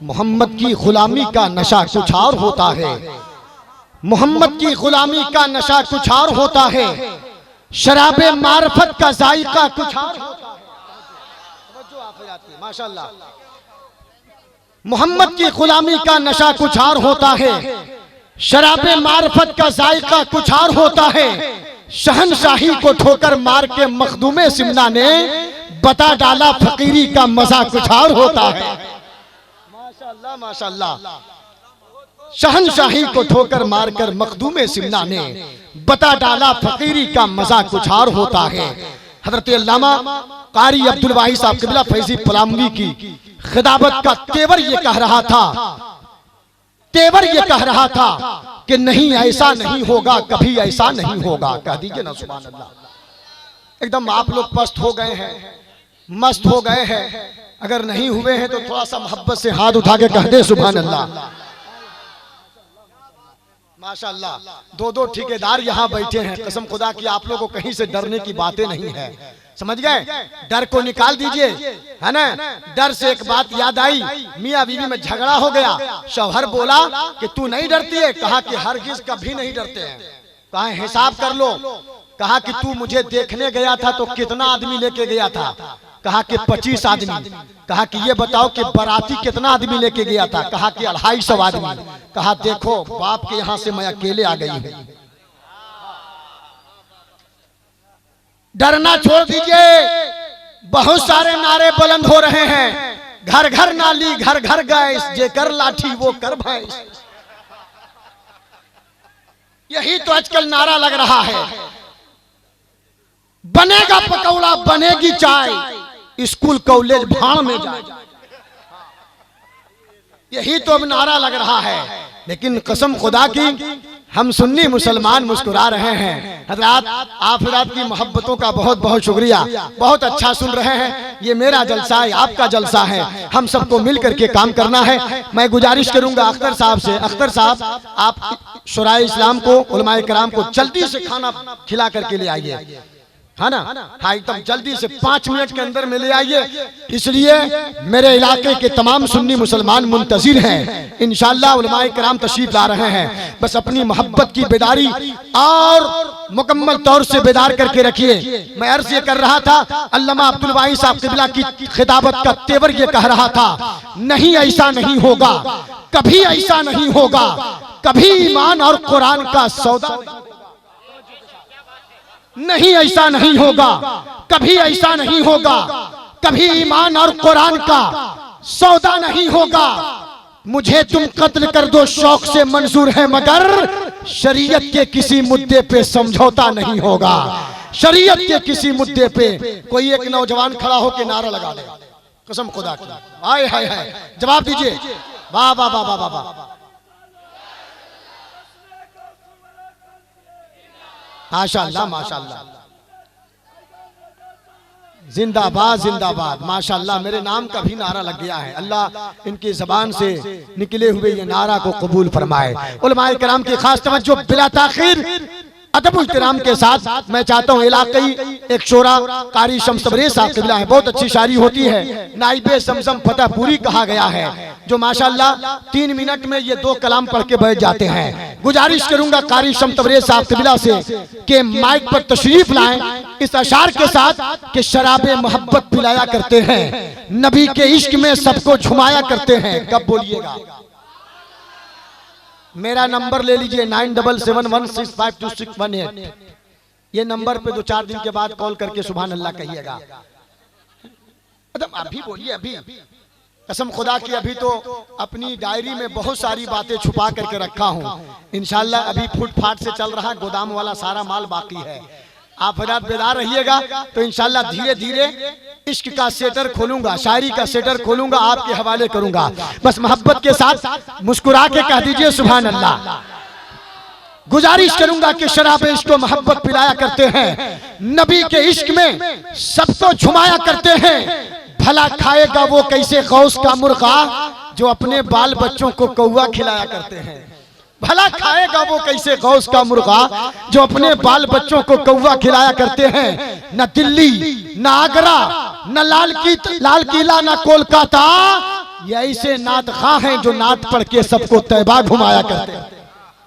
मोहम्मद की गुलामी का नशा कुछ और होता है, मोहम्मद की गुलामी का नशा कुछ और होता है, शराबे मार्फत का जायका कुछ और होता है। माशाअल्लाह, मोहम्मद की गुलामी का नशा कुछ और होता है, शराबे मार्फत का जायका कुछ और होता है। शहनशाही को ठोकर मार के मखदूमे सिमना ने बता डाला फकीरी का मजा कुछ और होता है। माशाअल्लाह माशाअल्लाह, शहनशाही को ठोकर मारकर मखदूमे सिमना ने बता डाला फकीरी का मजा कुछ और होता है। हजरत अल्लामा कारी अब्दुल वाहिद साहब क़िबला फैज़ी पलामवी की खिताबत का तेवर ये कह रहा था, तेवर ये कह रहा था कि नहीं ऐसा नहीं होगा, कभी ऐसा नहीं होगा। कह दीजिए ना सुभान अल्लाह। एकदम आप लोग पस्त हो गए हैं, मस्त हो गए हैं। अगर नहीं हुए हैं तो थोड़ा सा मोहब्बत से हाथ उठा के कह दे सुभान अल्लाह। माशाअल्लाह, दो ठेकेदार यहाँ बैठे हैं। कसम खुदा की आप लोगों को कहीं से डरने की बातें नहीं है, समझ गए? डर को निकाल दीजिए, है ना? डर से एक बात याद आई, मियाँ बीवी में झगड़ा हो गया। शौहर बोला कि तू नहीं डरती है? कहा कि हरगिज कभी नहीं डरते हैं। कहा हिसाब कर लो। कहा कि तू मुझे देखने गया था तो कितना आदमी लेके गया था? कहा कि 25 आदमी। कहा कि ये बताओ कि बाराती कितना आदमी लेके गया था? कहा कि 250 आदमी। कहा देखो बाप के यहाँ से मैं अकेले आ गई हूँ। डरना छोड़ दीजिए। बहुत सारे नारे बुलंद हो रहे हैं, घर घर नाली घर घर गैस, जे कर लाठी वो कर भैंस। यही तो आजकल नारा लग रहा है। बनेगा पकौड़ा बनेगी चाय, स्कूल कॉलेज भाड़ में जाए, यही तो अब नारा लग रहा है। लेकिन कसम खुदा की हम सुन्नी मुसलमान मुस्कुरा रहे हैं। हज़रात आप की मोहब्बतों का बहुत बहुत शुक्रिया। बहुत अच्छा सुन रहे हैं। ये मेरा जलसा है, आपका जलसा है, हम सबको मिल करके काम करना है। मैं गुजारिश करूंगा अख्तर साहब से, अख्तर साहब आप शुराए इस्लाम को, उलमाए कराम को जल्दी से खाना खिला करके ले आइए, है ना? हाँ एकदम जल्दी से 5 मिनट के अंदर में ले आइए। इसलिए मेरे इलाके के तमाम सुन्नी मुसलमान मुंतजिर हैं। इंशाअल्लाह उलमाए कराम तशरीफ ला रहे हैं। बस अपनी मोहब्बत की बेदारी और मुकम्मल तौर से बेदार करके रखिए। मैं अर्ज ये कर रहा था, अल्लामा अब्दुल वाहिद साहब क़िबला की खिताबत का तेवर ये कह रहा था, नहीं ऐसा नहीं होगा, कभी ऐसा नहीं होगा, कभी ईमान और कुरान का सौदा नहीं, ऐसा नहीं होगा, कभी ऐसा नहीं होगा, कभी ईमान और कुरान का सौदा नहीं होगा। मुझे तुम कत्ल कर दो शौक से मंजूर है, मगर शरीयत के किसी मुद्दे पे समझौता नहीं होगा। शरीयत के किसी मुद्दे पे कोई एक नौजवान खड़ा होकर नारा लगा दे, कसम खुदा की, हाय हाय हाय, जवाब दीजिए, वाह वाह वाह वाह वाह, माशाअल्लाह माशाअल्लाह, जिंदाबाद जिंदाबाद, माशाअल्लाह। मेरे नाम का भी नारा लग गया है। अल्लाह इनकी जबान से निकले हुए ये नारा को कबूल फरमाए। उलमाए कराम की खास तवज्जो बिला ताखीर अदब इहतराम के साथ मैं चाहता हूँ, इलाकई एक शोरा कारी शम्स तबरेज़ साहब क़िबला है, बहुत अच्छी शायरी होती है, नाइबे समसम फतेहपुरी कहा गया है, जो माशाअल्लाह 3 मिनट में ये 2 कलाम पढ़ के बैठ जाते हैं। गुजारिश करूंगा कारी शम्स तबरेज़ साहब क़िबला से कि माइक पर तशरीफ लाएं इस अशार के साथ कि शराबे मोहब्बत पिलाया करते हैं, नबी के इश्क में सबको झुमाया करते हैं। कब बोलिएगा? मेरा नंबर ले लीजिए 9771652618। ये नंबर पे 2-4 दिन के बाद कॉल करके सुभान अल्लाह कहिएगा। अभी बोलिए, अभी कसम खुदा की अभी तो अपनी डायरी में बहुत सारी बातें छुपा करके रखा हूँ। इंशाल्लाह अभी फुटफाट से चल रहा, गोदाम वाला सारा माल बाकी है। आप हज़रात बेदार रहिएगा तो इंशाल्लाह धीरे धीरे इश्क का सेटर खोलूंगा, शायरी का सेटर खोलूंगा, आपके हवाले करूंगा। बस मोहब्बत के साथ मुस्कुरा के कह दीजिए सुभान अल्लाह। गुजारिश करूंगा कि शराब इश्क को मोहब्बत पिलाया करते हैं, नबी के इश्क में सबको झुमाया करते हैं। भला खाएगा वो कैसे गौस का मुर्गा, जो अपने बाल बच्चों को कौवा खिलाया करते हैं। भला खाएगा वो कैसे गौस का मुर्गा, जो अपने बाल बच्चों को कौवा खिलाया करते हैं। न दिल्ली, न आगरा, न लाल किला, न कोलकाता, ये ऐसे नात खां हैं जो नात पढ़ के सबको तैबा घुमाया करते हैं।